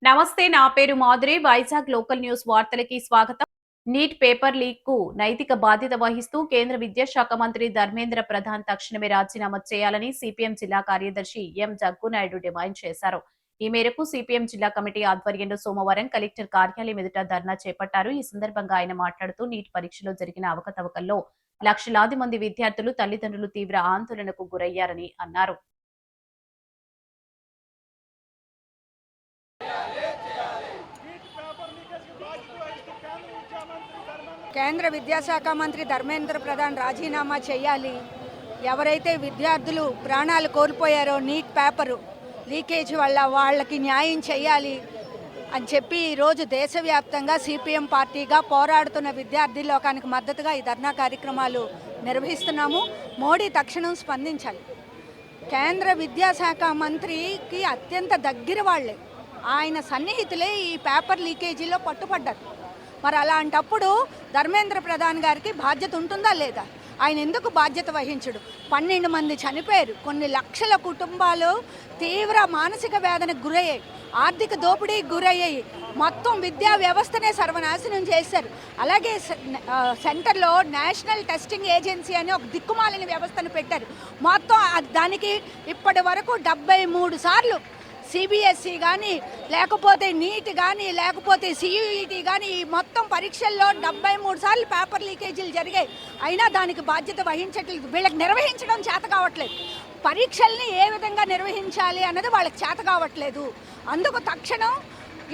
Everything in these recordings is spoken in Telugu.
నమస్తే, నా పేరు మాధురి. వైజాగ్ లోకల్ న్యూస్ వార్తలకి స్వాగతం. నీట్ పేపర్ లీక్ కు నైతిక బాధ్యత వహిస్తూ కేంద్ర విద్యాశాఖ మంత్రి ధర్మేంద్ర ప్రధాన్ తక్షణమే రాజీనామా చేయాలని సిపిఎం జిల్లా కార్యదర్శి ఎం జగ్గునాయుడు డిమాండ్ చేశారు. ఈ మేరకు సిపిఎం జిల్లా కమిటీ ఆధ్వర్యంలో సోమవారం కలెక్టర్ కార్యాలయం ఎదుట ధర్నా చేపట్టారు. ఈ సందర్భంగా ఆయన మాట్లాడుతూ నీట్ పరీక్షలో జరిగిన అవకతవకల్లో లక్షలాది మంది విద్యార్థులు, తల్లిదండ్రులు తీవ్ర ఆందోళనకు గురయ్యారని అన్నారు. కేంద్ర విద్యాశాఖ మంత్రి ధర్మేంద్ర ప్రధాన్ రాజీనామా చేయాలి. ఎవరైతే విద్యార్థులు ప్రాణాలు కోల్పోయారో నీట్ పేపరు లీకేజ్ వల్ల వాళ్ళకి న్యాయం చేయాలి అని చెప్పి ఈరోజు దేశవ్యాప్తంగా సిపిఎం పార్టీగా పోరాడుతున్న విద్యార్థి లోకానికి మద్దతుగా ఈ ధర్నా కార్యక్రమాలు నిర్వహిస్తున్నాము. మోడీ తక్షణం స్పందించాలి. కేంద్ర విద్యాశాఖ మంత్రికి అత్యంత దగ్గర వాళ్ళే, ఆయన సన్నిహితులే ఈ పేపర్ లీకేజీలో పట్టుపడ్డారు. మరి అలాంటప్పుడు ధర్మేంద్ర ప్రధాన్ గారికి బాధ్యత ఉంటుందా లేదా? ఆయన ఎందుకు బాధ్యత వహించడు? 12 మంది చనిపోయారు, కొన్ని లక్షల కుటుంబాలు తీవ్ర మానసిక వేదనకు గురయ్యాయి, ఆర్థిక దోపిడీకి గురయ్యాయి, మొత్తం విద్యా వ్యవస్థనే సర్వనాశనం చేశారు. అలాగే సెంటర్లో నేషనల్ టెస్టింగ్ ఏజెన్సీ అని ఒక దిక్కుమాలిన వ్యవస్థను పెట్టారు. మొత్తం దానికి ఇప్పటి వరకు 73 సార్లు సిబిఎస్ఈ కానీ, లేకపోతే నీట్ కానీ, లేకపోతే సియుఈటీ కానీ, ఈ మొత్తం పరీక్షల్లో 73 సార్లు పేపర్ లీకేజీలు జరిగాయి. అయినా దానికి బాధ్యత వహించట్లేదు. వీళ్ళకి నిర్వహించడం చేత కావట్లేదు. పరీక్షల్ని ఏ విధంగా నిర్వహించాలి అన్నది వాళ్ళకి చేత కావట్లేదు. అందుకు తక్షణం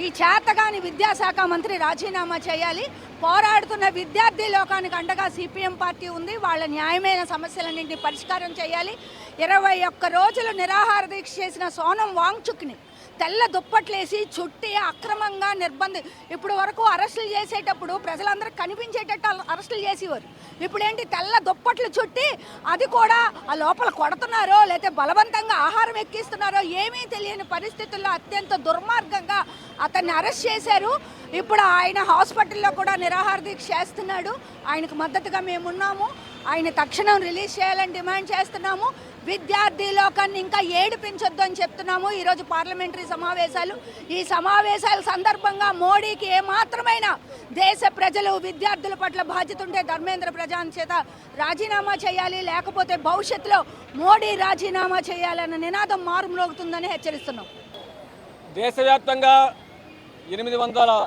ఈ చేతగాని విద్యాశాఖ మంత్రి రాజీనామా చేయాలి. పోరాడుతున్న విద్యార్థి లోకానికి అండగా సిపిఎం పార్టీ ఉంది. వాళ్ళ న్యాయమైన సమస్యలన్నింటినీ పరిష్కారం చేయాలి. 21 రోజులు నిరాహార దీక్ష చేసిన సోనం వాంగ్చుక్ని తెల్ల దుప్పట్లేసి చుట్టి అక్రమంగా ఇప్పుడు వరకు అరెస్టులు చేసేటప్పుడు ప్రజలందరికీ కనిపించేటట్టు అరెస్టులు చేసేవారు. ఇప్పుడేంటి తెల్ల దుప్పట్లు చుట్టి, అది కూడా ఆ లోపల కొడుతున్నారో లేకపోతే బలవంతంగా ఆహారం ఎక్కిస్తున్నారో ఏమీ తెలియని పరిస్థితుల్లో అత్యంత దుర్మార్గంగా అతన్ని అరెస్ట్ చేశారు. ఇప్పుడు ఆయన హాస్పిటల్లో కూడా నిరాహార దీక్ష చేస్తున్నాడు. ఆయనకు మద్దతుగా మేమున్నాము. ఆయన తక్షణం రిలీజ్ చేయాలని డిమాండ్ చేస్తున్నాము. విద్యార్థి లోకాన్ని ఇంకా ఏడిపించొద్దు అని చెప్తున్నాము. ఈరోజు పార్లమెంటరీ సమావేశాలు, ఈ సమావేశాల సందర్భంగా మోడీకి ఏమాత్రమైన దేశ ప్రజలు విద్యార్థుల పట్ల బాధ్యత ఉంటే ధర్మేంద్ర ప్రధాన్ చేత రాజీనామా చేయాలి, లేకపోతే భవిష్యత్తులో మోడీ రాజీనామా చేయాలన్న నినాదం మారుమ్రోగుతుందని హెచ్చరిస్తున్నాం. దేశవ్యాప్తంగా 800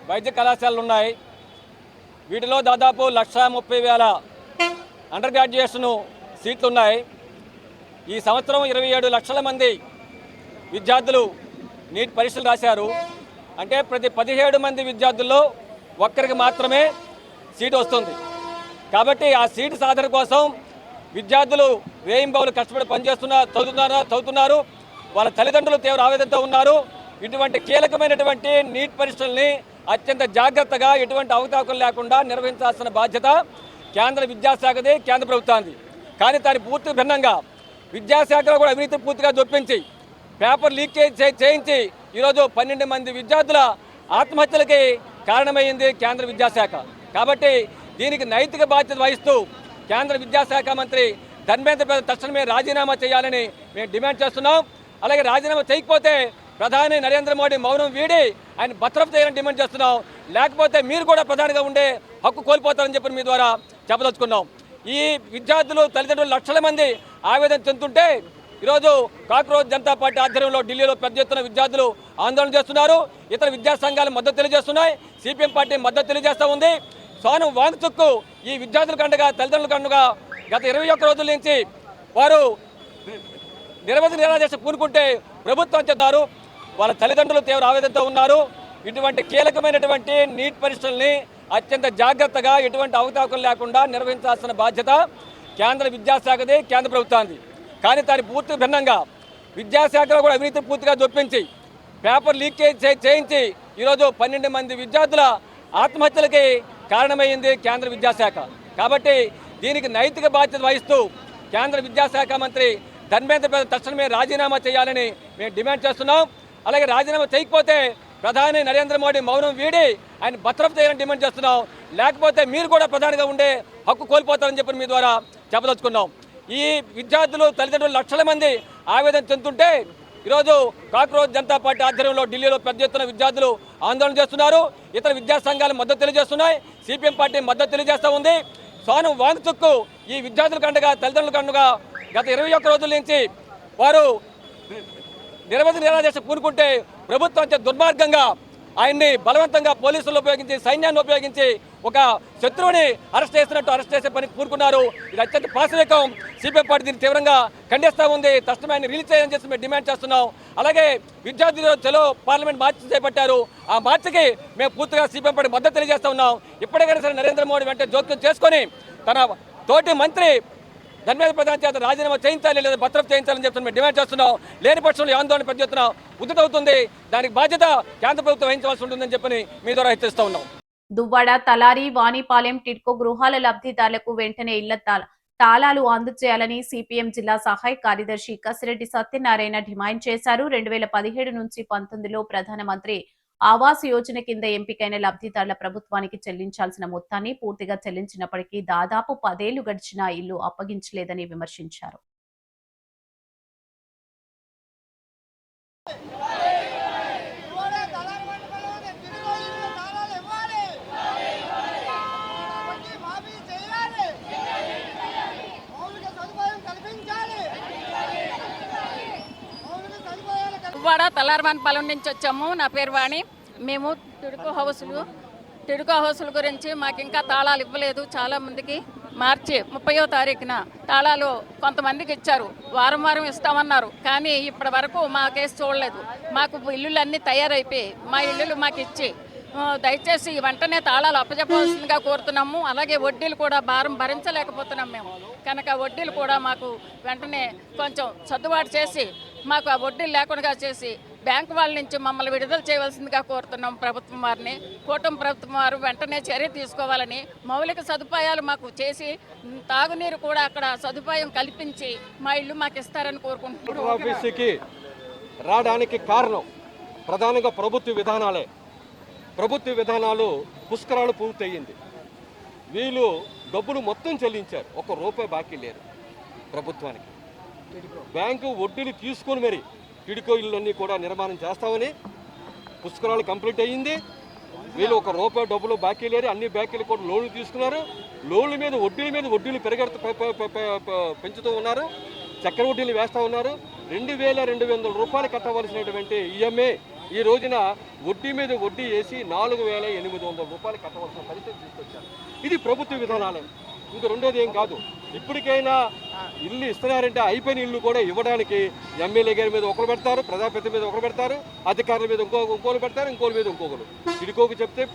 వైద్య కళాశాలలు ఉన్నాయి. వీటిలో దాదాపు 1,30,000 అండర్ గ్రాడ్యుయేషన్ సీట్లు ఉన్నాయి. ఈ సంవత్సరం 27 లక్షల మంది విద్యార్థులు నీట్ పరీక్షలు రాశారు. అంటే ప్రతి 17 మంది విద్యార్థుల్లో ఒక్కరికి మాత్రమే సీటు వస్తుంది. కాబట్టి ఆ సీటు సాధన కోసం విద్యార్థులు వేయింబావులు కష్టపడి చదువుతున్నారు. వాళ్ళ తల్లిదండ్రులు తీవ్ర ఆవేదనతో ఉన్నారు. ఇటువంటి కీలకమైనటువంటి నీట్ పరీక్షల్ని అత్యంత జాగ్రత్తగా, ఎటువంటి అవకతవకలు లేకుండా నిర్వహించాల్సిన బాధ్యత కేంద్ర విద్యాశాఖది, కేంద్ర ప్రభుత్వానికి. కానీ దాని పూర్తి భిన్నంగా విద్యాశాఖలో కూడా అవినీతి పూర్తిగా దొప్పించి పేపర్ లీకేజ్ చేయించి ఈరోజు 12 మంది విద్యార్థుల ఆత్మహత్యలకి కారణమైంది కేంద్ర విద్యాశాఖ. కాబట్టి దీనికి నైతిక బాధ్యత వహిస్తూ కేంద్ర విద్యాశాఖ మంత్రి ధర్మేంద్ర ప్రధాన్ తక్షణమే రాజీనామా చేయాలని మేము డిమాండ్ చేస్తున్నాం. అలాగే రాజీనామా చేయకపోతే ప్రధాని నరేంద్ర మోడీ మౌనం వీడి ఆయన బర్తరఫ్ చేయాలని డిమాండ్ చేస్తున్నాం. లేకపోతే మీరు కూడా ప్రధానిగా ఉండే హక్కు కోల్పోతారని చెప్పి మీ ద్వారా చెప్పదలుచుకున్నాం. ఈ విద్యార్థులు, తల్లిదండ్రులు లక్షల మంది ఆవేదన చెందుతుంటే ఈరోజు కాక్రోచ్ జనతా పార్టీ ఆధ్వర్యంలో ఢిల్లీలో పెద్ద ఎత్తున విద్యార్థులు ఆందోళన చేస్తున్నారు. ఇతర విద్యా సంఘాలు మద్దతు తెలియజేస్తున్నాయి. సిపిఎం పార్టీ మద్దతు తెలియజేస్తూ ఉంది. సోనం వాంగ్చుక్ ఈ విద్యార్థులకు అండగా, తల్లిదండ్రులకు అండగా గత 21 రోజుల నుంచి వారు నిరవధి నిరాదేశ పూనుకుంటే ప్రభుత్వం చెప్తారు. వాళ్ళ తల్లిదండ్రులు తీవ్ర ఆవేదనతో ఉన్నారు. ఇటువంటి కీలకమైనటువంటి నీట్ పరీక్షల్ని అత్యంత జాగ్రత్తగా, ఎటువంటి అవకతవకలు లేకుండా నిర్వహించాల్సిన బాధ్యత కేంద్ర విద్యాశాఖది, కేంద్ర ప్రభుత్వానికి. కానీ దాని పూర్తి భిన్నంగా విద్యాశాఖలో కూడా అవినీతి పూర్తిగా దొప్పించి పేపర్ లీకేజ్ చేయించి ఈరోజు 12 మంది విద్యార్థుల ఆత్మహత్యలకి కారణమైంది కేంద్ర విద్యాశాఖ. కాబట్టి దీనికి నైతిక బాధ్యత వహిస్తూ కేంద్ర విద్యాశాఖ మంత్రి ధర్మేంద్ర ప్రధాన్ తక్షణమే రాజీనామా చేయాలని మేము డిమాండ్ చేస్తున్నాం. అలాగే రాజీనామా చేయకపోతే ప్రధాని నరేంద్ర మోడీ మౌనం వీడి ఆయన బర్తరఫ్ చేయాలని డిమాండ్ చేస్తున్నాం. లేకపోతే మీరు కూడా ప్రధానిగా ఉండే హక్కు కోల్పోతారని చెప్పి మీ ద్వారా చెప్పదలుచుకున్నాం. ఈ విద్యార్థులు, తల్లిదండ్రులు లక్షల మంది ఆవేదన చెందుతుంటే ఈరోజు కాక్రోచ్ జనతా పార్టీ ఆధ్వర్యంలో ఢిల్లీలో పెద్ద ఎత్తున విద్యార్థులు ఆందోళన చేస్తున్నారు. ఇతర విద్యా సంఘాలు మద్దతు తెలియజేస్తున్నాయి. సిపిఎం పార్టీ మద్దతు తెలియజేస్తూ ఉంది. సోనం వాంగ్చుక్కు ఈ విద్యార్థుల కండగా తల్లిదండ్రుల కండగా గత 21 రోజుల నుంచి వారు నిరవధి నిరాదేశం పూనుకుంటే ప్రభుత్వం అంతే దుర్మార్గంగా ఆయన్ని బలవంతంగా పోలీసులు ఉపయోగించి సైన్యాన్ని ఉపయోగించి ఒక శత్రువుని అరెస్ట్ చేసే పని పూనుకున్నారు. ఇది అత్యంత పాశవికం. సిపిఎం పార్టీ దీన్ని తీవ్రంగా ఖండిస్తూ ఉంది. తక్షణమే ఆయన రిలీజ్ చేయాలని చెప్పి మేము డిమాండ్ చేస్తున్నాం. అలాగే విద్యార్థులు చలో పార్లమెంట్ మార్చి చేపట్టారు. ఆ మార్చికి మేము పూర్తిగా సిపిఎం పార్టీ మద్దతు తెలియజేస్తా ఉన్నాం. ఇప్పటికైనా సరే నరేంద్ర మోడీ వెంటనే జోక్యం చేసుకొని తన తోటి మంత్రి ధర్మేంద్ర ప్రధాన్ చేత రాజీనామా చేయించాలి లేదా బర్తరఫ్ చేయించాలని చెప్పి మేము డిమాండ్ చేస్తున్నాం. లేని పక్షంలో ఆందోళన పెద్ద ఎత్తున ఉధృతవుతుంది. దానికి బాధ్యత కేంద్ర ప్రభుత్వం వహించవలసి ఉంటుందని చెప్పని మీ ద్వారా హెచ్చరిస్తూ ఉన్నాం. దువ్వాడ, తలారి, వాణిపాలెం, టిడ్కో గృహాల లబ్ధిదారులకు వెంటనే ఇళ్ల తాళాలు అందజేయాలని సిపిఎం జిల్లా సహాయ కార్యదర్శి కసిరెడ్డి సత్యనారాయణ డిమాండ్ చేశారు. 2017 నుంచి 19లో ప్రధానమంత్రి ఆవాస్ యోజన కింద ఎంపికైన లబ్ధిదారుల ప్రభుత్వానికి చెల్లించాల్సిన మొత్తాన్ని పూర్తిగా చెల్లించినప్పటికీ దాదాపు 10 ఏళ్లు గడిచినా ఇల్లు అప్పగించలేదని విమర్శించారు. దువ్వాడ తలార్వానిపాలెం నుంచి వచ్చాము. నా పేరు వాణి. మేము టిడ్కో హౌసుల గురించి మాకు ఇంకా తాళాలు ఇవ్వలేదు. చాలా మందికి మార్చి 30వ తారీఖున తాళాలు కొంతమందికి ఇచ్చారు. వారం వారం ఇస్తామన్నారు. కానీ ఇప్పటి వరకు మా కేసు చూడలేదు. మాకు ఇల్లులు అన్నీ తయారైపోయి మా ఇల్లులు మాకు ఇచ్చి దయచేసి వెంటనే తాళాలు అప్పచెప్పవలసిందిగా కోరుతున్నాము. అలాగే వడ్డీలు కూడా భారం భరించలేకపోతున్నాం మేము. కనుక వడ్డీలు కూడా మాకు వెంటనే కొంచెం సర్దుబాటు చేసి మాకు ఆ వడ్డీలు లేకుండా చేసి బ్యాంకు వాళ్ళ నుంచి మమ్మల్ని విడుదల చేయవలసిందిగా కోరుతున్నాం. ప్రభుత్వం వారిని, కూటమి ప్రభుత్వం వారు వెంటనే చర్య తీసుకోవాలని, మౌలిక సదుపాయాలు మాకు చేసి తాగునీరు కూడా అక్కడ సదుపాయం కల్పించి మా ఇల్లు మాకు ఇస్తారని కోరుకుంటున్నాం. ఆఫీసుకి రావడానికి కారణం ప్రధానంగా ప్రభుత్వ విధానాలే. ప్రభుత్వ విధానాలు పుష్కరాలు పూర్తయింది. వీళ్ళు డబ్బులు మొత్తం చెల్లించారు. 1 రూపాయి బాకీ లేరు ప్రభుత్వానికి. బ్యాంకు వడ్డీలు తీసుకొని మరి టిడ్కో ఇళ్ళన్నీ కూడా నిర్మాణం చేస్తామని పుష్కరాలు కంప్లీట్ అయ్యింది. వీళ్ళు 1 రూపాయి డబ్బులు బాకీ లేరు. అన్ని బ్యాంకులు కూడా లోన్లు తీసుకున్నారు. లోన్ల మీద వడ్డీలు పెంచుతూ ఉన్నారు. చక్కెర వడ్డీలు వేస్తూ ఉన్నారు. 2200 రూపాయలు కట్టవలసినటువంటి ఈఎంఐ ఈ రోజున వడ్డీ మీద వడ్డీ వేసి 4800 రూపాయలు కట్టవలసిన పరిస్థితి తీసుకొచ్చారు. ఇది ప్రభుత్వ విధానాలే. ఇంకా రెండోది ఏం కాదు. ఇప్పటికైనా ఇల్లు ఇస్తున్నారంటే అయిపోయిన ఇల్లు కూడా ఇవ్వడానికి ఎమ్మెల్యే గారి మీద ఒకరు పెడతారు, ప్రజాప్రతినిధి మీద ఒకరు పెడతారు, అధికారుల మీద ఇంకోరు పెడతారు, ఇంకోరి మీద ఇంకొకరు. టిడ్కోకి చెప్తే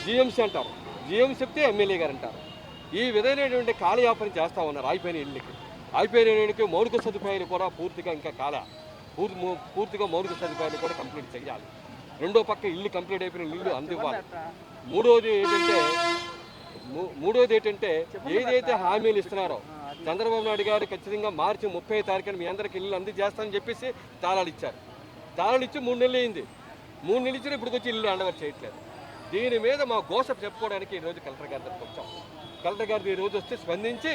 జిఎంసీ అంటారు, జిఎంసీ చెప్తే ఎమ్మెల్యే గారు అంటారు. ఈ విధమైనటువంటి కాలయాపన చేస్తూ ఉన్నారు. అయిపోయిన ఇళ్ళకి మౌలిక సదుపాయాలు కూడా పూర్తిగా ఇంకా పూర్తిగా మౌలిక సదుపాయాలు కూడా కంప్లీట్ చేయాలి. రెండో పక్క ఇల్లు కంప్లీట్ అయిపోయిన ఇల్లు అందివ్వాలి. మూడోది ఏంటంటే ఏదైతే హామీలు ఇస్తున్నారో చంద్రబాబు నాయుడు గారు ఖచ్చితంగా మార్చి 30వ తారీఖున మీ అందరికి ఇల్లు అందజేస్తామని చెప్పేసి తాళాలు ఇచ్చారు. తాళాలు ఇచ్చి 3 నెలలు అయింది. 3 నెలలు ఇచ్చిన ఇప్పుడు వచ్చి ఇల్లు హ్యాండ్ ఓవర్ చేయట్లేదు. దీని మీద మా గోస చెప్పుకోవడానికి ఈరోజు కలెక్టర్ గారి దగ్గరికి వచ్చాం. కలెక్టర్ గారు ఈరోజు వస్తే స్పందించి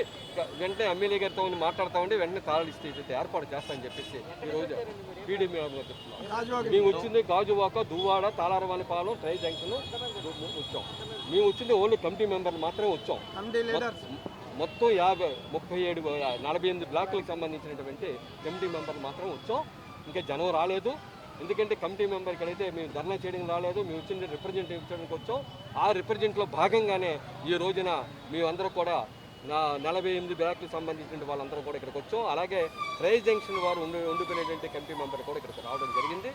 వెంటనే ఎమ్మెల్యే గారితో మాట్లాడుతూ ఉండి వెంటనే తాళాలు ఇస్తే ఏర్పాటు చేస్తామని చెప్పేసి ఈరోజు పీడీ చెప్తున్నాం. మేము వచ్చింది గాజువాక, దువ్వాడ, తాళారవానిపాలెం, ట్రై జంక్షన్ వచ్చాం. మేము వచ్చింది ఓన్లీ కమిటీ మెంబర్లు మాత్రమే వచ్చాం. మొత్తం 48 బ్లాకులకు సంబంధించినటువంటి కమిటీ మెంబర్లు మాత్రం వచ్చాం. ఇంకా జనం రాలేదు. ఎందుకంటే కమిటీ మెంబర్కి అయితే మేము ధర్నా చేయడానికి రాలేదు. మేము వచ్చిన రిప్రజెంటేటివ్ చేయడానికి వచ్చాం. ఆ రిప్రజెంట్లో భాగంగానే ఈ రోజున మేమందరూ కూడా 48 బ్లాకులకు సంబంధించిన వాళ్ళందరూ కూడా ఇక్కడికి వచ్చాం. అలాగే ట్రై జంక్షన్ వారు ఉండిపోయినటువంటి కమిటీ మెంబర్ కూడా ఇక్కడికి రావడం జరిగింది.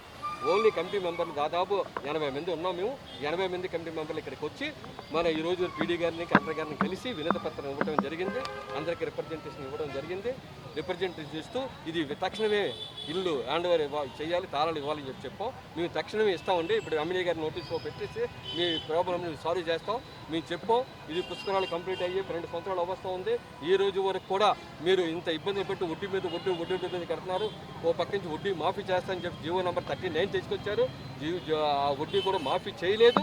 ఓన్లీ కమిటీ మెంబర్లు దాదాపు 80 మంది ఉన్నాం. మేము 80 మంది కమిటీ మెంబర్లు ఇక్కడికి వచ్చి మన ఈరోజు పీడీ గారిని, కలెక్టర్ గారిని కలిసి వినతి పత్రం ఇవ్వడం జరిగింది. అందరికీ రిప్రజెంటేషన్ ఇవ్వడం జరిగింది. రిప్రజెంటేషన్ ఇస్తూ ఇది తక్షణమే ఇల్లు హ్యాండ్ ఓవర్ చేయాలి, తాళాలు ఇవ్వాలని చెప్పాం. మేము తక్షణమే ఇస్తామండి. ఇప్పుడు ఎమ్మెల్యే గారి నోటీసులో పెట్టేసి మీ ప్రాబ్లమ్ని సాల్వ్ చేస్తాం మేము చెప్పాం. ఇది పుష్కరాలు కంప్లీట్ అయ్యి 2 సంవత్సరాలు అవస్థ ఉంది. ఈ రోజు వరకు కూడా మీరు ఇంత ఇబ్బంది పెట్టి వడ్డీ మీద కడుతున్నారు. ఓ పక్క నుంచి వడ్డీ మాఫీ చేస్తానని చెప్పి జీవో నెంబర్ 39 తీసుకొచ్చారు. ఆ వడ్డీ కూడా మాఫీ చేయలేదు.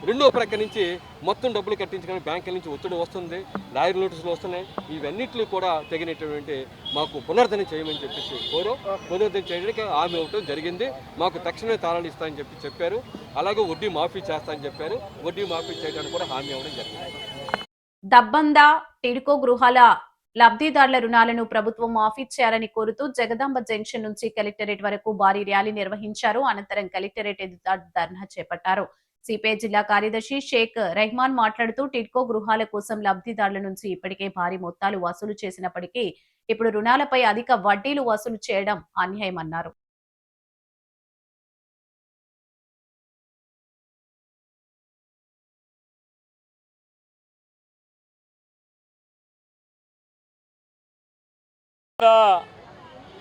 రెండో ప్రక్క నుంచి మొత్తం డబ్బులు కట్టించడానికి బ్యాంకుల నుంచి ఒత్తిడి వస్తుంది, లాయర్ నోటీసులు వస్తున్నాయి. ఇవన్నిట్లు కూడా తగినటువంటి మాకు పునరుద్ధరణ చేయమని చెప్పేసి పునరుద్ధరణ చేయడానికి హామీ ఇవ్వడం జరిగింది. మాకు తక్షణమే తాళాలు ఇస్తామని చెప్పారు. అలాగే వడ్డీ మాఫీ చేస్తామని చెప్పారు. వడ్డీ మాఫీ చేయడానికి కూడా హామీ ఇవ్వడం జరిగింది. దబ్బంద టిడ్కో గృహాల లబ్ధిదారుల రుణాలను ప్రభుత్వం మాఫీ చేయాలని కోరుతూ జగదాంబ జంక్షన్ నుంచి కలెక్టరేట్ వరకు భారీ ర్యాలీ నిర్వహించారు. అనంతరం కలెక్టరేట్ ఎదుట ధర్నా చేపట్టారు. సిపిఐ జిల్లా కార్యదర్శి షేక్ రెహమాన్ మాట్లాడుతూ టిడ్కో గృహాల కోసం లబ్ధిదారుల నుంచి ఇప్పటికే భారీ మొత్తాలు వసూలు చేసినప్పటికీ ఇప్పుడు రుణాలపై అధిక వడ్డీలు వసూలు చేయడం అన్యాయమన్నారు.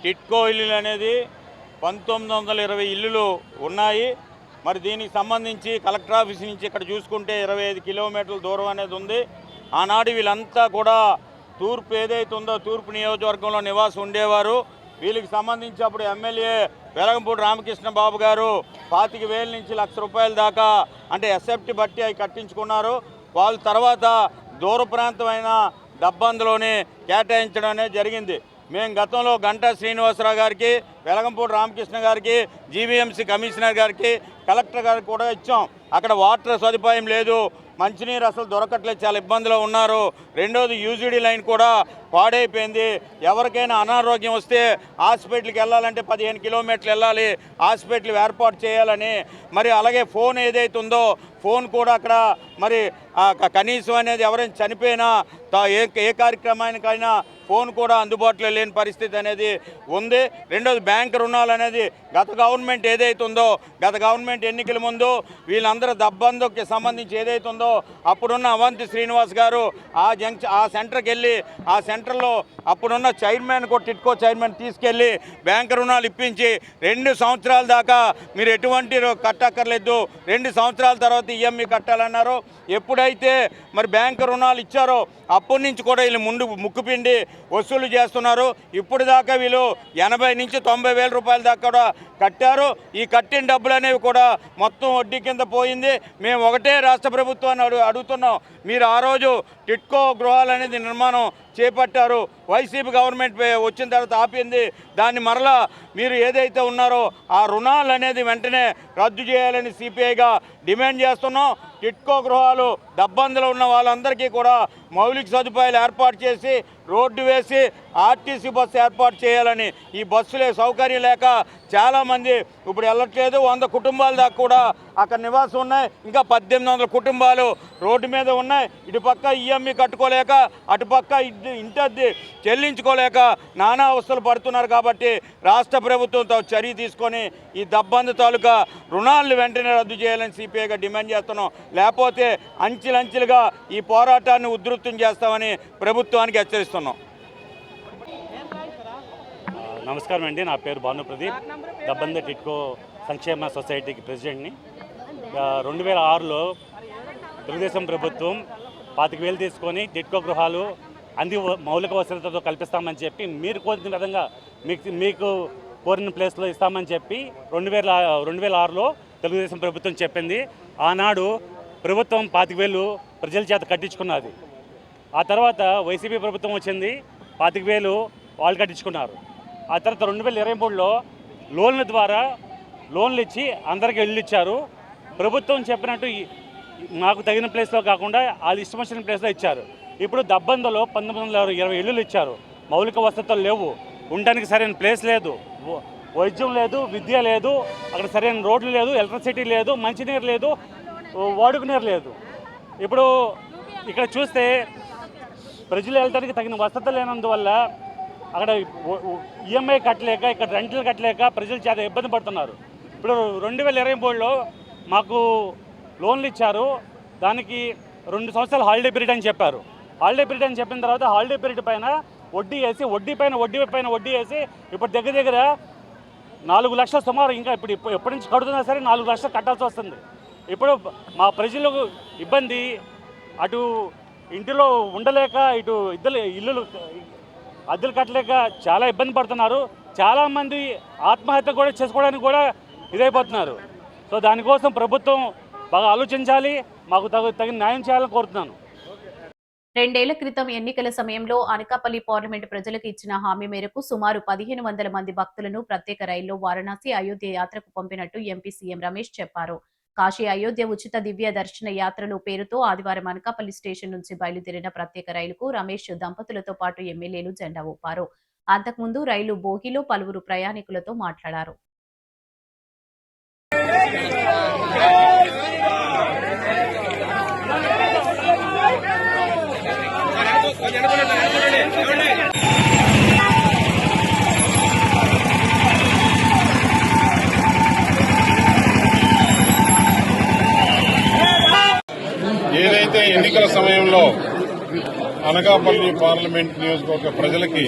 టిడ్కో ఇల్లులు అనేది 1920 ఇల్లులు ఉన్నాయి. మరి దీనికి సంబంధించి కలెక్టర్ ఆఫీస్ నుంచి ఇక్కడ చూసుకుంటే 25 కిలోమీటర్ల దూరం అనేది ఉంది. ఆనాడు వీళ్ళంతా కూడా తూర్పు ఏదైతే ఉందో తూర్పు నియోజకవర్గంలో నివాసం ఉండేవారు. వీళ్ళకి సంబంధించి అప్పుడు ఎమ్మెల్యే వెలగంపూడి రామకృష్ణ బాబు గారు 25,000 నుంచి ₹1,00,000 దాకా అంటే ఎస్ఎఫ్టీ బట్టి అవి కట్టించుకున్నారు. వాళ్ళు తర్వాత దూర ప్రాంతమైన దబ్బందులోనే కేటాయించడం అనేది జరిగింది. మేము గతంలో గంటా శ్రీనివాసరావు గారికి, వెలగంపూడి రామకృష్ణ గారికి, జీవీఎంసీ కమిషనర్ గారికి, కలెక్టర్ గారికి కూడా ఇచ్చాం. అక్కడ వాటర్ సదుపాయం లేదు, మంచినీరు అసలు దొరకట్లేదు, చాలా ఇబ్బందులు ఉన్నారు. రెండోది యూజీడీ లైన్ కూడా పాడైపోయింది. ఎవరికైనా అనారోగ్యం వస్తే హాస్పిటల్కి వెళ్ళాలంటే 15 కిలోమీటర్లు వెళ్ళాలి, హాస్పిటల్ ఏర్పాటు చేయాలని. మరి అలాగే ఫోన్ ఏదైతే ఉందో ఫోన్ కూడా అక్కడ మరి కనీసం అనేది ఎవరైనా చనిపోయినా ఏ కార్యక్రమానికైనా ఫోన్ కూడా అందుబాటులో లేని పరిస్థితి అనేది ఉంది. రెండోది బ్యాంక్ రుణాలు అనేది గత గవర్నమెంట్ ఏదైతే ఉందో గత గవర్నమెంట్ ఎన్నికల ముందు వీళ్ళందరూ దబ్బందుకి సంబంధించి ఏదైతే ఉందో అప్పుడున్న అవంతి శ్రీనివాస్ గారు ఆ సెంటర్కి వెళ్ళి ఆ సెంటర్లో అప్పుడున్న చైర్మన్ కూడా టిడ్కో చైర్మన్ తీసుకెళ్ళి బ్యాంక్ రుణాలు ఇప్పించి 2 సంవత్సరాల దాకా మీరు ఎటువంటి కట్టక్కర్లేదు, 2 సంవత్సరాల తర్వాత ఈఎంఐ కట్టాలన్నారు. ఎప్పుడైతే మరి బ్యాంకు రుణాలు ఇచ్చారో అప్పటి నుంచి కూడా వీళ్ళు ముక్కుపిండి వసూలు చేస్తున్నారు. ఇప్పుడు దాకా వీళ్ళు 80,000 నుంచి 90,000 రూపాయల దాకా కూడా కట్టారు. ఈ కట్టిన డబ్బులు అనేవి కూడా మొత్తం వడ్డీ కింద పోయింది. మేము ఒకటే రాష్ట్ర ప్రభుత్వాన్ని అడుగుతున్నాం, మీరు ఆ రోజు టిడ్కో గృహాలు అనేది నిర్మాణం చేపట్టారు, వైసీపీ గవర్నమెంట్ వచ్చిన తర్వాత ఆపింది. దాన్ని మరలా మీరు ఏదైతే ఉన్నారో ఆ రుణాలు అనేది వెంటనే రద్దు చేయాలని సిపిఐగా డిమాండ్ చేస్తున్నాం. టిడ్కో గృహాలు దబ్బందులో ఉన్న వాళ్ళందరికీ కూడా మౌలిక సదుపాయాలు ఏర్పాటు చేసి రోడ్డు వేసి ఆర్టీసీ బస్సు ఏర్పాటు చేయాలని. ఈ బస్సులే సౌకర్యం లేక చాలామంది ఇప్పుడు వెళ్ళట్లేదు. 100 కుటుంబాల దాకా కూడా అక్కడ నివాసం ఉన్నాయి. ఇంకా 1800 కుటుంబాలు రోడ్డు మీద ఉన్నాయి. ఇటుపక్క ఈఎంఐ కట్టుకోలేక అటుపక్క ఇంటద్దె చెల్లించుకోలేక నానా అవస్థలు పడుతున్నారు. కాబట్టి రాష్ట్ర ప్రభుత్వంతో చర్య తీసుకొని ఈ దబ్బందు తాలూకా రుణాలను వెంటనే రద్దు చేయాలని సిపిఐగా డిమాండ్ చేస్తున్నాం. లేకపోతే అంచెలంచెలుగా ఈ పోరాటాన్ని ఉధృతం చేస్తామని ప్రభుత్వానికి హెచ్చరిస్తున్నాం. నమస్కారం అండి, నా పేరు భాను ప్రదీప్, దబ్బంద టిడ్కో సంక్షేమ సొసైటీకి ప్రెసిడెంట్ని. 2006లో తెలుగుదేశం ప్రభుత్వం 25,000 తీసుకొని టిడ్కో గృహాలు అన్ని మౌలిక వసతులతో కల్పిస్తామని చెప్పి మీరు కోరిన విధంగా మీకు కోరిన ప్లేస్లో ఇస్తామని చెప్పి 2006లో తెలుగుదేశం ప్రభుత్వం చెప్పింది. ఆనాడు ప్రభుత్వం 25,000 ప్రజల చేత కట్టించుకున్నది. ఆ తర్వాత వైసీపీ ప్రభుత్వం వచ్చింది, 25,000 వాళ్ళు కట్టించుకున్నారు. ఆ తర్వాత 2023లో లోన్ల ద్వారా లోన్లు ఇచ్చి అందరికీ ఇళ్ళు ఇచ్చారు. ప్రభుత్వం చెప్పినట్టు మాకు తగిన ప్లేస్లో కాకుండా వాళ్ళు ఇష్టం వచ్చిన ప్లేస్లో ఇచ్చారు. ఇప్పుడు దబ్బందులో 1920 ఇళ్ళు ఇచ్చారు. మౌలిక వసతులు లేవు, ఉండడానికి సరైన ప్లేస్ లేదు, వైద్యం లేదు, విద్య లేదు, అక్కడ సరైన రోడ్లు లేదు, ఎలక్ట్రిసిటీ లేదు, మంచినీరు లేదు, వాడుక నీరు లేదు. ఇప్పుడు ఇక్కడ చూస్తే ప్రజలు వెళ్ళడానికి తగిన వసతులు లేనందువల్ల అక్కడ ఈఎంఐ కట్టలేక ఇక్కడ రెంట్లు కట్టలేక ప్రజలు చాలా ఇబ్బంది పడుతున్నారు. ఇప్పుడు 2023లో మాకు లోన్లు ఇచ్చారు, దానికి 2 సంవత్సరాలు హాలిడే పీరియడ్ అని చెప్పారు. హాలిడే పీరియడ్ అని చెప్పిన తర్వాత హాలిడే పీరియడ్ పైన వడ్డీ వేసి వడ్డీ పైన వడ్డీ వేసి ఇప్పుడు దగ్గర 4 లక్షలు సుమారు, ఇంకా ఎప్పటి నుంచి కడుతున్నా సరే 4 లక్షలు కట్టాల్సి వస్తుంది. ఇప్పుడు మా ప్రజలకు ఇబ్బంది, అటు ఇంటిలో ఉండలేక ఇటు ఇల్లులు అద్దెలు కట్టలేక చాలా ఇబ్బంది పడుతున్నారు. చాలామంది ఆత్మహత్య కూడా చేసుకోవడానికి కూడా ఇదైపోతున్నారు. సో దానికోసం ప్రభుత్వం బాగా ఆలోచించాలి, మాకు తగిన న్యాయం చేయాలని కోరుతున్నాను. 2 ఏళ్ల క్రితం ఎన్నికల సమయంలో అనకాపల్లి పార్లమెంటు ప్రజలకు ఇచ్చిన హామీ మేరకు సుమారు 1500 మంది భక్తులను ప్రత్యేక రైల్లో వారణాసి అయోధ్య యాత్రకు పంపినట్టు ఎంపీ సీఎం రమేష్ చెప్పారు. కాశీ అయోధ్య ఉచిత దివ్య దర్శన యాత్రలు పేరుతో ఆదివారం అనకాపల్లి స్టేషన్ నుంచి బయలుదేరిన ప్రత్యేక రైలుకు రమేష్ దంపతులతో పాటు ఎమ్మెల్యేలు జెండా ఊపారు. అంతకుముందు రైలు బోగిలో పలువురు ప్రయాణికులతో మాట్లాడారు. ఏదైతే ఎన్నికల సమయంలో అనకాపల్లి పార్లమెంట్ నియోజకవర్గ ప్రజలకి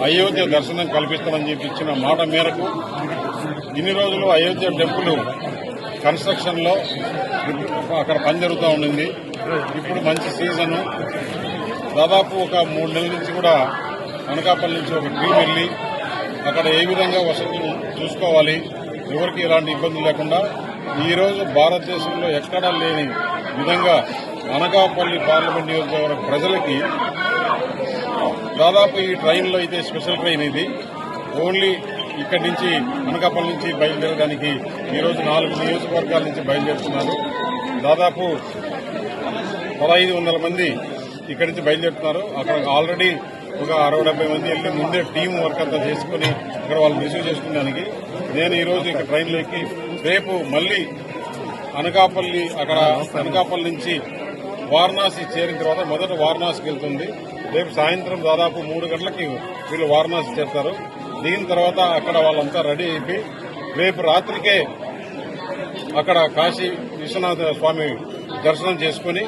అయోధ్య దర్శనం కల్పిస్తామని చెప్పి ఇచ్చిన మాట మేరకు ఇన్ని రోజులు అయోధ్య టెంపుల్ కన్స్ట్రక్షన్ లో అక్కడ పని జరుగుతూ ఉండింది. ఇప్పుడు మంచి సీజను, దాదాపు ఒక 3 నెలల నుంచి కూడా అనకాపల్లి నుంచి ఒక టీం వెళ్లి అక్కడ ఏ విధంగా వసతులు చూసుకోవాలి, ఎవరికి ఎలాంటి ఇబ్బందులు లేకుండా ఈ రోజు భారతదేశంలో ఎక్కడా లేని విధంగా అనకాపల్లి పార్లమెంట్ నియోజకవర్గ ప్రజలకి దాదాపు ఈ ట్రైన్లో అయితే స్పెషల్ ట్రైన్ ఇది ఓన్లీ ఇక్కడి నుంచి అనకాపల్లి నుంచి బయలుదేరడానికి ఈరోజు 4 నియోజకవర్గాల నుంచి బయలుదేరుతున్నారు. దాదాపు 1500 మంది ఇక్కడి నుంచి బయలుదేరుతున్నారు. అక్కడ ఆల్రెడీ ఒక 60-70 మంది వెళ్ళి ముందే టీం వర్క్ అంతా చేసుకుని ఇక్కడ వాళ్ళు రిసీవ్ చేసుకునేదానికి నేను ఈరోజు ఇక్కడ ట్రైన్లో ఎక్కి రేపు మళ్లీ అనకాపల్లి నుంచి వారణాసి చేరిన తర్వాత మొదట వారణాసికి వెళ్తుంది. రేపు సాయంత్రం దాదాపు 3 గంటలకి వీళ్ళు వారణాసి చేస్తారు. దిగిన తర్వాత అక్కడ వాళ్ళంతా రెడీ అయిపోయి రేపు రాత్రికే అక్కడ కాశీ విశ్వనాథ స్వామి దర్శనం చేసుకుని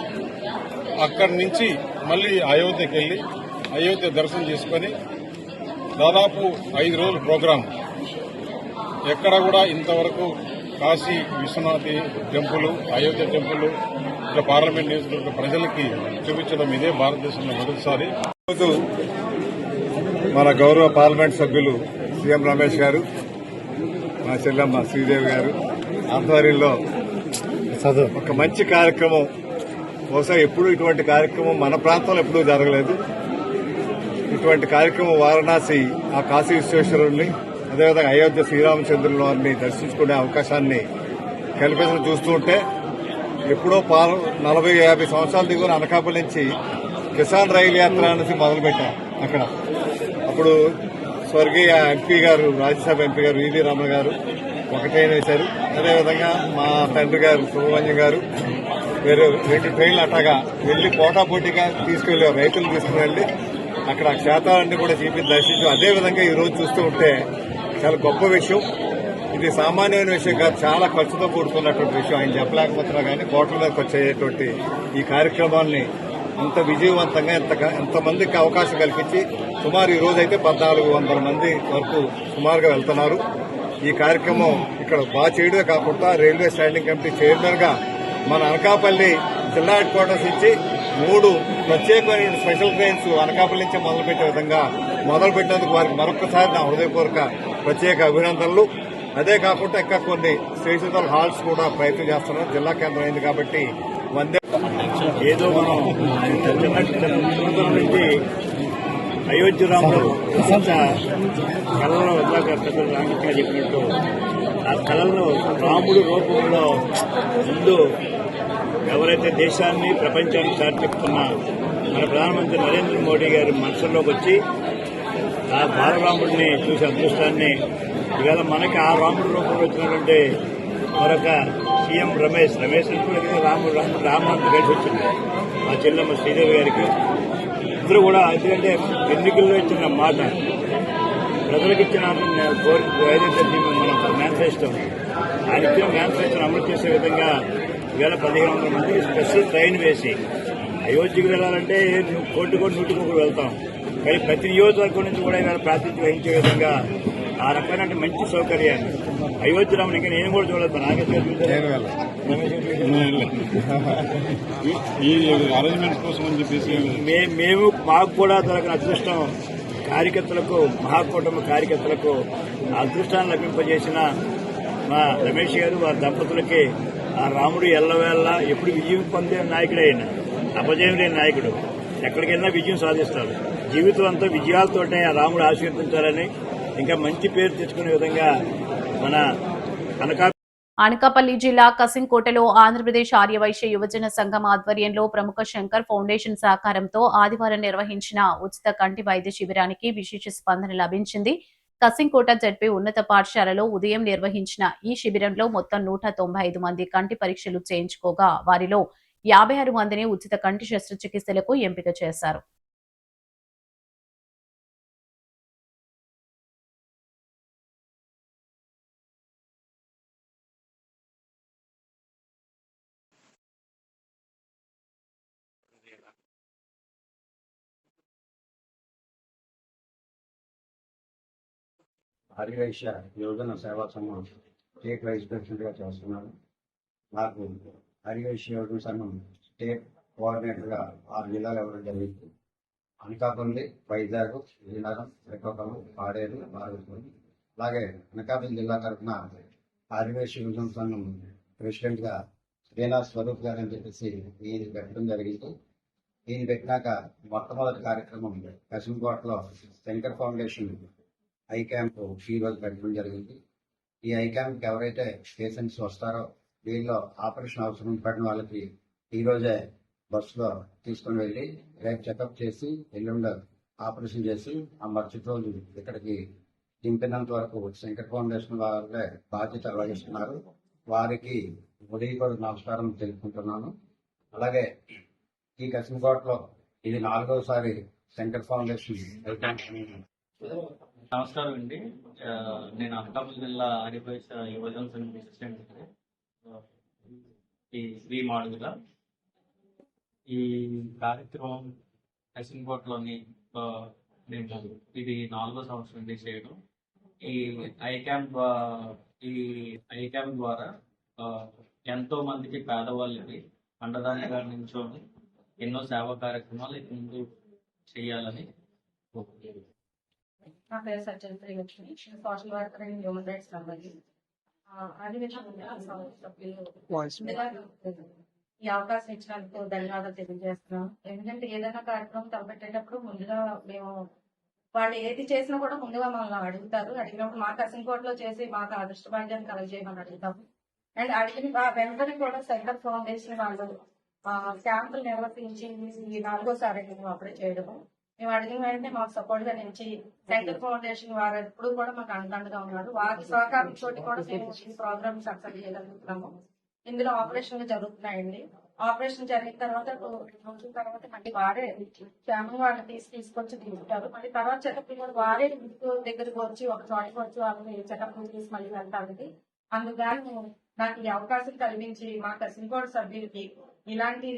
అక్కడి నుంచి మళ్లీ అయోధ్యకి వెళ్లి అయోధ్య దర్శనం చేసుకుని దాదాపు 5 రోజుల ప్రోగ్రాం. ఎక్కడ కూడా ఇంతవరకు కాశీ విశ్వనాథ్ టెంపుల్, అయోధ్య టెంపుల్ ఇట్లా పార్లమెంట్ నియోజకవర్గ ప్రజలకి చూపించడం ఇదే భారతదేశంలో మొదటిసారి. ఈరోజు మన గౌరవ పార్లమెంట్ సభ్యులు సీఎం రమేష్ గారు, మా చెల్లెమ్మ శ్రీదేవి గారు ఆధ్వర్యంలో ఒక మంచి కార్యక్రమం, బహుశా ఎప్పుడూ ఇటువంటి కార్యక్రమం మన ప్రాంతంలో ఎప్పుడూ జరగలేదు. ఇటువంటి కార్యక్రమం వారణాసి ఆ కాశీ విశ్వేశ్వరుడిని అదేవిధంగా అయోధ్య శ్రీరామచంద్రుల వారిని దర్శించుకునే అవకాశాన్ని కల్పించడం చూస్తుంటే ఎప్పుడో 40-50 సంవత్సరాల దిగువన అనకాపల్లి నుంచి కిసాన్ రైలు యాత్ర నుంచి మొదలుపెట్టాం. అక్కడ అప్పుడు స్వర్గీయ ఎంపీ గారు, రాజ్యసభ ఎంపీ గారు వివి రమణ గారు ఒకటే వేశారు. అదేవిధంగా మా తండ్రి గారు సుబ్రహ్మణ్యం గారు వేరే 2 ట్రైన్లు అట్టగా వెళ్లి పోటాపోటీగా తీసుకువెళ్లారు. రైతులు తీసుకుని వెళ్లి అక్కడ క్షేత్రాలన్నీ కూడా చూపించి దర్శించు. అదేవిధంగా ఈ రోజు చూస్తూ ఉంటే చాలా గొప్ప విషయం. ఇది సామాన్యమైన విషయం కాదు, చాలా ఖర్చుతో కూడుకున్నటువంటి విషయం. ఆయన చెప్పలేకపోతున్నా కానీ కోట్ల మీద ఖర్చు అయ్యేటువంటి ఈ కార్యక్రమాన్ని ఇంత విజయవంతంగా ఎంతమందికి అవకాశం కల్పించి సుమారు ఈ రోజు అయితే 1400 మంది వరకు సుమారుగా వెళ్తున్నారు. ఈ కార్యక్రమం ఇక్కడ బాగా చేయడమే కాకుండా రైల్వే స్టాండింగ్ కమిటీ చైర్మన్ గా మన అనకాపల్లి జిల్లా హెడ్ క్వార్టర్స్ ఇచ్చి 3 ప్రత్యేకమైన స్పెషల్ ట్రైన్స్ అనకాపల్లి నుంచి మొదలుపెట్టే విధంగా మొదలుపెట్టినందుకు వారికి మరొకసారి నా హృదయపూర్వక ప్రత్యేక అభినందనలు. అదే కాకుండా ఇంకా కొన్ని స్టేషన్ హాల్స్ కూడా ప్రయత్నం చేస్తున్నారు. జిల్లా కేంద్రం అయింది కాబట్టి వందే ఏదో మనం చిన్న నుంచి అయోధ్య రాముడు కళలో ఇందాక పెద్దలు రామకృష్ణ చెప్పినట్టు ఆ కళలో రాముడు రూపంలో ముందు ఎవరైతే దేశాన్ని ప్రపంచాన్ని చాటిచెప్తున్న మన ప్రధానమంత్రి నరేంద్ర మోడీ గారి మనసులోకి వచ్చి ఆ బాలరాముడిని చూసే అదృష్టాన్ని ఇవాళ మనకి ఆ రాముడి రూపంలో వచ్చినటువంటి మరొక సీఎం రమేష్ అంటే రామంతా కలిసి వచ్చింది. మా చెల్లెమ్మ శ్రీదేవి గారికి ఇద్దరు కూడా ఎందుకంటే ఎన్నికల్లో ఇచ్చిన మాట ప్రజలకు ఇచ్చిన ఏదైతే మన మేనిఫెస్టో ఆయన ఇచ్చిన మేనిఫెస్టోను అమలు చేసే విధంగా ఇవాళ 1500 మందికి స్పెషల్ ట్రైన్ వేసి అయోధ్యకు వెళ్లాలంటే 1 వెళ్తాం. కానీ ప్రతి నియోజకవర్గం నుంచి కూడా ఇవాళ ప్రాతినిధ్యం వహించే విధంగా ఆ రకమైన మంచి సౌకర్యాన్ని అయోధ్య రాముడు ఇంకా నేను కూడా చూడలేదు. మేము మాకు కూడా దొరకని అదృష్టం కార్యకర్తలకు, మహాకూటమి కార్యకర్తలకు ఆ అదృష్టాన్ని లభింపజేసిన మా రమేష్ గారు వారి దంపతులకి ఆ రాముడు ఎల్లవేళ ఎప్పుడు విజయం పొందే నాయకుడే ఆయన, అపజయం లేని నాయకుడు. ఎక్కడికైనా విజయం సాధిస్తాడు. జీవితం అంతా విజయాలతోటే ఆ రాముడు ఆశీర్వదించాలని, ఇంకా మంచి పేరు తెచ్చుకునే విధంగా మన అనకాపల్లి జిల్లా కసింకోటలో ఆంధ్రప్రదేశ్ ఆర్యవైశ్య యువజన సంఘం ఆధ్వర్యంలో ప్రముఖ శంకర్ ఫౌండేషన్ సహకారంతో ఆదివారం నిర్వహించిన ఉచిత కంటి వైద్య శిబిరానికి విశేష స్పందన లభించింది. కసింకోట జడ్పీ ఉన్నత పాఠశాలలో ఉదయం నిర్వహించిన ఈ శిబిరంలో మొత్తం 195 మంది కంటి పరీక్షలు చేయించుకోగా వారిలో 56 మందిని ఉచిత కంటి శస్త్రచికిత్సలకు ఎంపిక చేశారు. ఆర్యవైశ్య యువజన సేవా సంఘం స్టేట్ వైస్ ప్రెసిడెంట్గా చేస్తున్నాను. నాకు ఆర్యవైశ్య యువజన సంఘం స్టేట్ కోఆర్డినేటర్గా 6 జిల్లాలు ఇవ్వడం జరిగింది. అనకాపల్లి, వైజాగ్, విజయనగరం, శ్రీకాకుళం, పాడేరు, బాగోగులు. అలాగే అనకాపల్లి జిల్లా తరఫున ఆర్యవైశ్య యువజన సంఘం ప్రెసిడెంట్గా శ్రీనాథ్ స్వరూప్ గారు అని చెప్పేసి ఈయన పెట్టడం జరిగింది. ఈయన పెట్టినాక మొట్టమొదటి కార్యక్రమం కసింకోటలో శంకర్ ఫౌండేషన్ ఐ క్యాంప్ ఈరోజు పెట్టడం జరిగింది. ఈ ఐ క్యాంప్కి ఎవరైతే పేషెంట్స్ వస్తారో వీళ్ళు ఆపరేషన్ అవసరం పడిన వాళ్ళకి ఈరోజే బస్సులో తీసుకుని వెళ్ళి రేపు చెకప్ చేసి ఎల్లుండి ఆపరేషన్ చేసి ఆ మరుసటి రోజు ఇక్కడికి దింపినంత వరకు శంకర్ ఫౌండేషన్ వాళ్ళే బాధ్యత వహిస్తున్నారు. వారికి ఉదయం నమస్కారం తెలుపుకుంటున్నాను. అలాగే ఈ కసింకోటలో ఇది 4వసారి శంకర్ ఫౌండేషన్ ఐ క్యాంప్. నమస్కారం అండి. నేను అనకాపల్లి జిల్లా ఆర్యవైశ్య యువజన సంఘం ప్రెసిడెంట్ ఈ శ్రీ మాడుగుల. ఈ కార్యక్రమం కసింకోటలోని నేను ఇది 4వ సంవత్సరం చేయడం. ఈ ఐ క్యాంప్ ద్వారా ఎంతో మందికి పేదవాళ్ళకి అండదానిగా నిల్చొని ఎన్నో సేవా కార్యక్రమాలు ముందు చేయాలని నా పేరు Satyavati Lakshmi, social worker and human rights మెంబర్ని. ఈ అవకాశం ఇచ్చినందుకు ధన్యవాదాలు తెలియజేస్తున్నాం. ఎందుకంటే ఏదైనా కార్యక్రమం తలపెట్టేటప్పుడు ముందుగా మేము వాళ్ళు ఏది చేసినా కూడా ముందుగా మమ్మల్ని అడుగుతారు. అడిగినప్పుడు మా కసింకోటలో చేసి మాకు అదృష్టభాగ్యాన్ని కలగజేయమని అడుగుతాము. అండ్ అడిగిన వెంటనే కూడా శంకర్ ఫౌండేషన్ వాళ్ళు క్యాంపులు నిర్వర్తించి ఈ 4వసారి మేము అప్పుడే చేయడము. మేము అడిగిన వెంటనే మాకు సపోర్ట్ గా నుంచి శంకర్ ఫౌండేషన్ వారు ఎప్పుడు కూడా మాకు అండగా ఉన్నారు. వారి సహకారంతో కూడా మేము ఈ ప్రోగ్రామ్ సక్సెస్ చేయగలుగుతున్నాము. ఇందులో ఆపరేషన్లు జరుగుతున్నాయండి. ఆపరేషన్ జరిగిన తర్వాత 2 రోజుల తర్వాత మళ్ళీ వారే ఫ్యామిలీ వాళ్ళని తీసుకొచ్చి తీసుకుంటారు. మళ్ళీ తర్వాత చెకప్ కూడా వారే దగ్గరకు వచ్చి ఒక చోటకి వచ్చి వాళ్ళని చెకప్ తీసి మళ్ళీ వెళ్తారు. అందుకని నాకు ఈ అవకాశం కల్పించి మా కసింకోట సభ్యులకి ఇలాంటి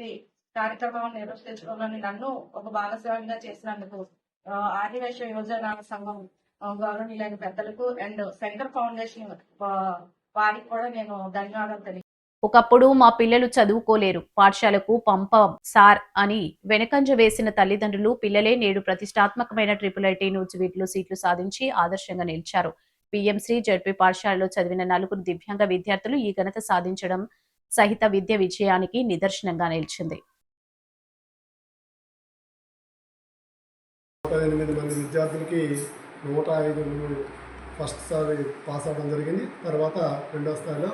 కార్యక్రమం నిర్వహించుకోవాలని నన్ను ఒక భాగస్వామిగా చేసినందుకు ఆర్యవైశ్య యువజన సంఘం గౌరవనీయులైన పెద్దలకు అండ్ శంకర్ ఫౌండేషన్ వారికి కూడా నేను ధన్యవాదాలు తెలియ. ఒకప్పుడు మా పిల్లలు చదువుకోలేరు, పాఠశాలకు పంపం సార్ అని వెనకంజ వేసిన తల్లిదండ్రులు పిల్లలే నేడు ప్రతిష్టాత్మకమైన IIIT నూజివీడులో సీట్లు సాధించి ఆదర్శంగా నిలిచారు. PMC జడ్పీ పాఠశాలలో చదివిన 4 దివ్యాంగ విద్యార్థులు ఈ ఘనత సాధించడం సహిత విద్య విజయానికి నిదర్శనంగా నిలిచింది. 108 మంది విద్యార్థులకి 105 ఫస్ట్ సారి పాస్ అవ్వడం జరిగింది. తర్వాత 2వ స్థాయిలో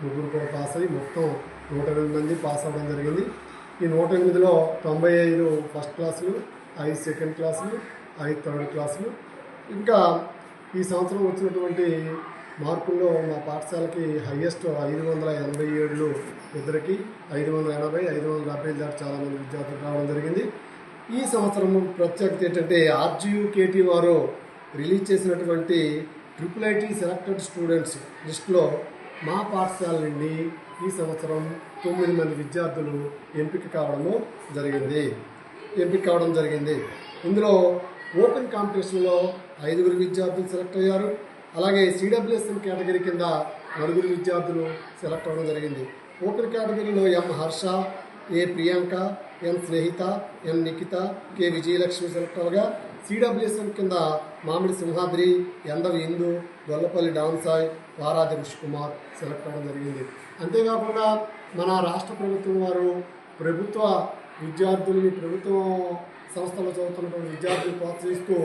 3 కూడా పాస్ అయ్యి మొత్తం 108 మంది పాస్ అవ్వడం జరిగింది. ఈ 108లో 95 ఫస్ట్ క్లాసులు, 5 సెకండ్ క్లాసులు, 5 థర్డ్ క్లాసులు. ఇంకా ఈ సంవత్సరం వచ్చినటువంటి మార్కుల్లో మా పాఠశాలకి హయ్యెస్ట్ 587 ఇద్దరికి, 580, 570 దాటి చాలామంది విద్యార్థులు రావడం జరిగింది. ఈ సంవత్సరం ప్రత్యేకత ఏంటంటే RGUKT వారు రిలీజ్ చేసినటువంటి IIIT సెలెక్టెడ్ స్టూడెంట్స్ లిస్టులో మా పాఠశాల నుండి ఈ సంవత్సరం 9 మంది విద్యార్థులు ఎంపిక కావడం జరిగింది. ఇందులో ఓపెన్ కాంపిటీషన్లో 5 విద్యార్థులు సెలెక్ట్ అయ్యారు. అలాగే CWSM కేటగిరీ కింద 4 విద్యార్థులు సెలెక్ట్ అవ్వడం జరిగింది. ఓపెన్ కేటగిరీలో M Harsha, A Priyanka, N Snehitha, N Nikhitha, K Vijayalakshmi select అవగా సిడబ్ల్యూఎస్ఎం కింద మామిడి సింహాద్రి, ఎందవి ఇందు, గొల్లపల్లి డాన్సాయ్, వారాది ఋషికుమార్ సెలెక్ట్ అవ్వడం జరిగింది. అంతేకాకుండా మన రాష్ట్ర ప్రభుత్వం వారు ప్రభుత్వ విద్యార్థుల్ని, ప్రభుత్వ సంస్థలో చదువుతున్నటువంటి విద్యార్థులు ప్రోత్సహిస్తూ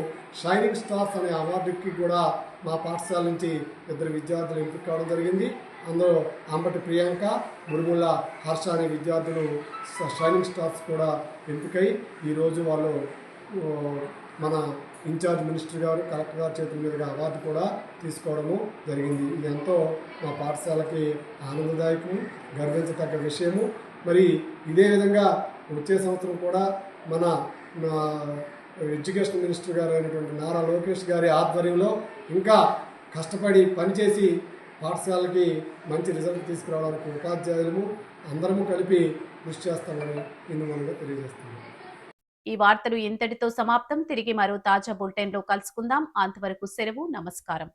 షైనింగ్ స్టార్స్ అనే అవార్డుకి కూడా మా పాఠశాల నుంచి 2 విద్యార్థులు ఎంపిక కావడం జరిగింది. అందులో అంబటి ప్రియాంక, మురుముల హర్ష అనే విద్యార్థులు షైనింగ్ స్టార్స్ కూడా ఎంపికై ఈరోజు వాళ్ళు మన ఇన్ఛార్జ్ మినిస్టర్ గారు, కలెక్టర్ గారి చేతుల మీదుగా అవార్డు కూడా తీసుకోవడము జరిగింది. ఇది ఎంతో మా పాఠశాలకి ఆనందదాయకము, గర్వించదగ్గ విషయము. మరి ఇదే విధంగా వచ్చే సంవత్సరం కూడా మన ఎడ్యుకేషన్ మినిస్టర్ గారు అయినటువంటి నారా లోకేష్ గారి ఆధ్వర్యంలో ఇంకా కష్టపడి పనిచేసి పాఠశాలకి మంచి రిజల్ట్ తీసుకురావడానికి ఉపాధ్యాయులము అందరము కలిపి కృషి చేస్తామని ఇందుమూలంగా తెలియజేస్తున్నాం. ఈ వార్తలు ఇంతటితో సమాప్తం. తిరిగి మరో తాజా బులెటిన్లో కలుసుకుందాం. అంతవరకు సెలవు. నమస్కారం.